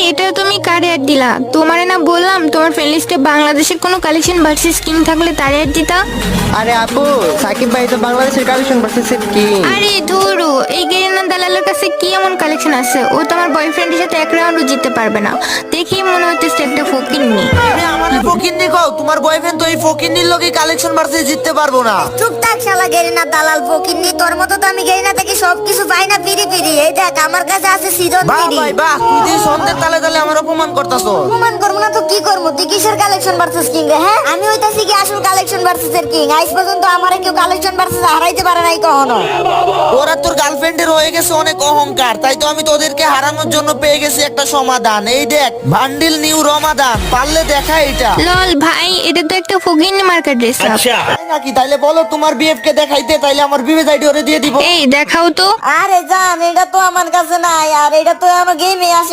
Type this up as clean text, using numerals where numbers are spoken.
এটা তুমি কারে অ্যাড দিলা? তোমারে না বললাম তোমার ফ্রেন্ড লিস্টে বাংলাদেশের কোনো কালেকশন ভার্সেস কিং থাকলে তারে অ্যাড দিতা। আরে আপু, সাকিব ভাই তো বাংলাদেশের কালেকশন ভার্সেস কিং। আরে ধুরু, এই গেরিনা দালালের কাছে কি এমন কালেকশন আছে? ও তো আমার বয়ফ্রেন্ডের সাথে এক রাউন্ডও জিততে পারবে না। দেখি মনে হচ্ছে একটা ফকিন্নি। আমার ফকিন্নি কও, তোমার বয়ফ্রেন্ড তো এই ফকিন্নির লগে কালেকশন ভার্সেস জিততে পারবো না। চুপ থাক শালা গেরিনা দালাল ফকিন্নি, তোর মতো তো আমি গেরিনা থেকে সবকিছু পাই না ফিরি ফিরি। এই দেখ আমার কাছে আছে সিজন বাহ ফিরি। ভাই বাহ, তুই যে সন্ধ্যের তালে তালে আমার অপমান করতাছো। অপমান করবো না তো কি করবো? তুই কিসের কালেকশন ভার্সেস কিং রে? হ্যাঁ, আমি হইতাছি কি আসল কালেকশন ভার্সেস এর কিং। আজ পর্যন্ত আমারে কেউ কালেকশন ভার্সেস হারাইতে পারে নাই কখনো। ওরা তোর গার্লফ্রেন্ডের হয়ে গেছে অনেক অহংকার, তাই তো আমি তোদেরকে হারানোর জন্য পেয়ে গেছি একটা সমাধান। এই দেখ, ভান্ডিল নিউ রমাদান, পারলে দেখা এটা। লল ভাই, এটা তো একটা ফকিন্নি মার্কেট ড্রেস আপ। তাই নাকি? তাইলে বলো তোমার বিএফ কে দেখাইতে, তাইলে আমার বিএফ আইডি ওরে দিয়ে দিব। এই দেখাও তো। আরে জান, এটা তো আমার কাছে নাই, আর এটা তো আমার গেমে আসে